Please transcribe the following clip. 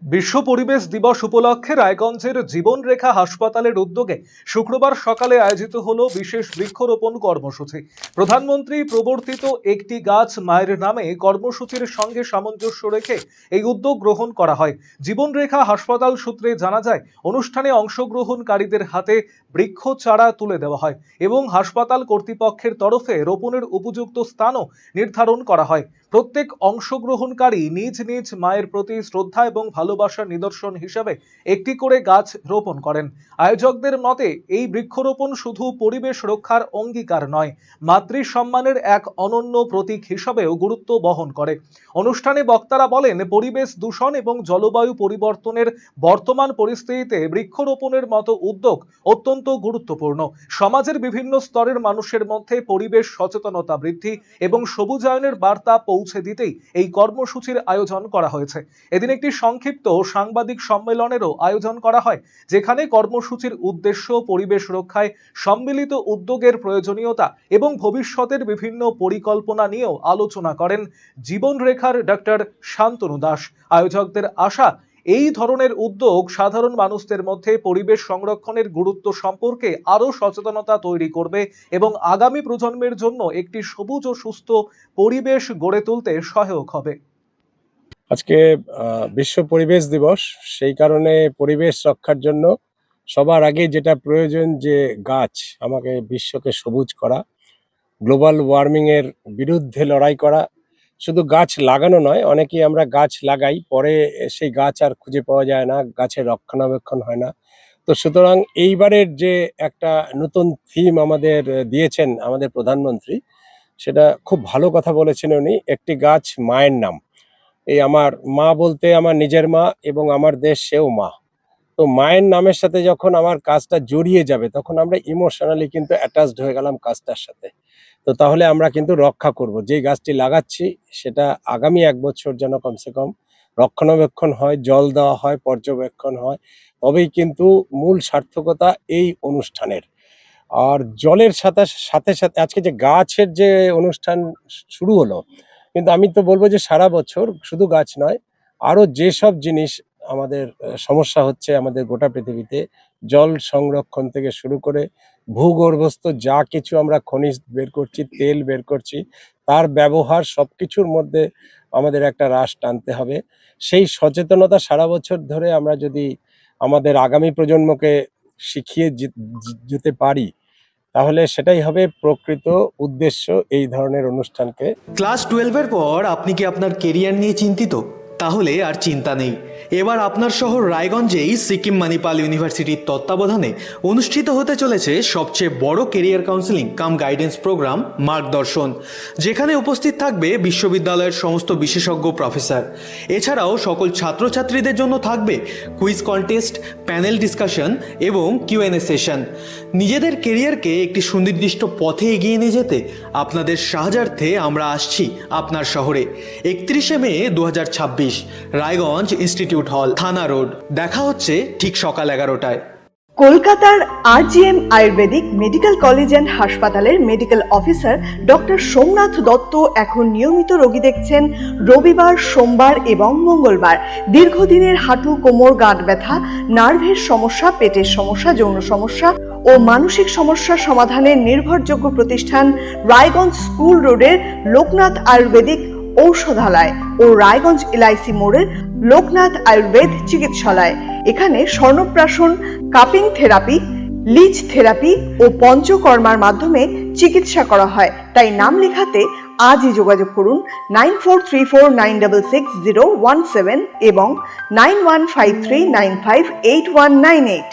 বিশ্ব পরিবেশ দিবস উপলক্ষে রায়গঞ্জের জীবনরেখা হাসপাতালের উদ্যোগে শুক্রবার সকালে আয়োজিত হলো বিশেষ বৃক্ষরোপণ কর্মসূচি। প্রধানমন্ত্রী প্রবর্তিত একটি গাছ মায়ের নামে কর্মসূচির সঙ্গে সামঞ্জস্য রেখে এই উদ্যোগ গ্রহণ করা হয়। জীবনরেখা হাসপাতাল সূত্রে জানা যায়, অনুষ্ঠানে অংশগ্রহণকারীদের হাতে বৃক্ষ চারা তুলে দেওয়া হয় এবং হাসপাতাল কর্তৃপক্ষের তরফে রোপণের উপযুক্ত স্থানও নির্ধারণ করা হয়। প্রত্যেক অংশগ্রহণকারী নিজ নিজ মায়ের প্রতি শ্রদ্ধা এবং ভালোবাসার নিদর্শন হিসেবে একটি করে গাছ রোপণ করেন। আয়োজকদের মতে এই বৃক্ষরোপণ শুধু পরিবেশ রক্ষার অঙ্গীকার নয়, মাতৃ সম্মানের এক অনন্য প্রতীক হিসাবেও গুরুত্ব বহন করে। অনুষ্ঠানে বক্তারা বলেন, পরিবেশ দূষণ এবং জলবায়ু পরিবর্তনের বর্তমান পরিস্থিতিতে বৃক্ষরোপণের মতো উদ্যোগ অত্যন্ত গুরুত্বপূর্ণ। সমাজের বিভিন্ন স্তরের মানুষের মধ্যে পরিবেশ সচেতনতা বৃদ্ধি এবং সবুজায়নের বার্তা পৌঁছে দিতেই এই কর্মসূচির আয়োজন করা হয়েছে। এদিন একটি সংক্ষিপ্ত সাংবাদিক সম্মেলনেরও আয়োজন করা হয়, যেখানে কর্মসূচির উদ্দেশ্য, পরিবেশ রক্ষায় সম্মিলিত উদ্যোগের প্রয়োজনীয়তা এবং ভবিষ্যতের বিভিন্ন পরিকল্পনা নিয়েও আলোচনা করেন জীবনরেখার ডক্টর শান্তনু দাস। আয়োজকদের আশা, এই ধরনের উদ্যোগ সাধারণ মানুষদের মধ্যে পরিবেশ সংরক্ষণের গুরুত্ব সম্পর্কে আরো সচেতনতা তৈরি করবে এবং আগামী প্রজন্মের জন্য একটি সবুজ ও সুস্থ পরিবেশ গড়ে তুলতে সহায়ক হবে। আজকে বিশ্ব পরিবেশ দিবস, সেই কারণে পরিবেশ রক্ষার জন্য সবার আগে যেটা প্রয়োজন যে গাছ, আমাকে বিশ্বকে সবুজ করা, গ্লোবাল ওয়ার্মিং এর বিরুদ্ধে লড়াই করা। শুধু গাছ লাগানো নয়, অনেকেই আমরা গাছ লাগাই, পরে সেই গাছ আর খুঁজে পাওয়া যায় না, গাছের রক্ষণাবেক্ষণ হয় না। তো সুতরাং এইবারের যে একটা নতুন থিম আমাদের দিয়েছেন আমাদের প্রধানমন্ত্রী, সেটা খুব ভালো কথা বলেছেন উনি। একটি গাছ মায়ের নাম। এই আমার মা বলতে আমার নিজের মা এবং আমার দেশ সেও মা। তো মায়ের নামের সাথে যখন আমার কাজটা জড়িয়ে যাবে, তখন আমরা ইমোশনালি কিন্তু অ্যাটাচড হয়ে গেলাম কাজটার সাথে। তো তাহলে আমরা কিন্তু রক্ষা করব। যেই গাছটি লাগাচ্ছি সেটা আগামী 1 বছর যেন কমসে কম রক্ষণাবেক্ষণ হয়, জল দেওয়া হয়, পর্যবেক্ষণ হয়, তবেই কিন্তু মূল সার্থকতা এই অনুষ্ঠানের। আর জলের সাথে সাথে সাথে আজকে যে গাছের যে অনুষ্ঠান শুরু হলো, কিন্তু আমি তো বলবো যে সারা বছর শুধু গাছ নয়, আরো যেসব জিনিস আমাদের সমস্যা হচ্ছে আমাদের গোটা পৃথিবীতে, জল সংরক্ষণ থেকে শুরু করে ভূগর্ভস্থ যা কিছু আমরা খনিজ বের করছি, তেল বের করছি, তার ব্যবহার সবকিছুর মধ্যে আমাদের একটা হ্রাস টানতে হবে। সেই সচেতনতা সারা বছর ধরে আমরা যদি আমাদের আগামী প্রজন্মকে শিখিয়ে যেতে পারি, তাহলে সেটাই হবে প্রকৃত উদ্দেশ্য এই ধরনের অনুষ্ঠানকে। ক্লাস 12-এর পর আপনি কি আপনার কেরিয়ার নিয়ে চিন্তিত? তাহলে আর চিন্তা নেই। এবার আপনার শহর রায়গঞ্জেই সিকিম মানিপাল ইউনিভার্সিটির তত্ত্বাবধানে অনুষ্ঠিত হতে চলেছে সবচেয়ে বড় কেরিয়ার কাউন্সেলিং কাম গাইডেন্স প্রোগ্রাম মার্গদর্শন, যেখানে উপস্থিত থাকবে বিশ্ববিদ্যালয়ের সমস্ত বিশেষজ্ঞ প্রফেসর। এছাড়াও সকল ছাত্রছাত্রীদের জন্য থাকবে কুইজ কন্টেস্ট, প্যানেল ডিসকাশন এবং কিউএনএ সেশন। নিজেদের কেরিয়ারকে একটি সুনির্দিষ্ট পথে এগিয়ে নিয়ে যেতে আপনাদের সাহায্যার্থে আমরা আসছি আপনার শহরে। 31শে মে 2026, রায়গঞ্জ ইনস্টিটিউট হল, থানা রোড। দেখা হচ্ছে ঠিক সকাল 11টায়। কলকাতার RGM ayurvedic medical college and হাসপাতালের medical officer doctor Somnath Dutta এখন নিয়মিত রোগী দেখছেন রবিবার, সোমবার এবং মঙ্গলবার। দীর্ঘদিনের হাঁটু, কোমর, গাঁট ব্যথা, নার্ভের সমস্যা, পেটের সমস্যা, যৌন সমস্যা ও মানসিক সমস্যা সমাধানের নির্ভরযোগ্য প্রতিষ্ঠান রায়গঞ্জ স্কুল রোডের লোকনাথ আয়ুর্বেদিক ঔষধালয় ও রায়গঞ্জ LIC মোড়ের লোকনাথ আয়ুর্বেদ চিকিৎসালয়। এখানে স্বর্ণপ্রাশন, কাপিং থেরাপি, লিচ থেরাপি ও পঞ্চকর্মার মাধ্যমে চিকিৎসা করা হয়। তাই নাম লেখাতে আজই যোগাযোগ করুন 9434966017 এবং 9153958198।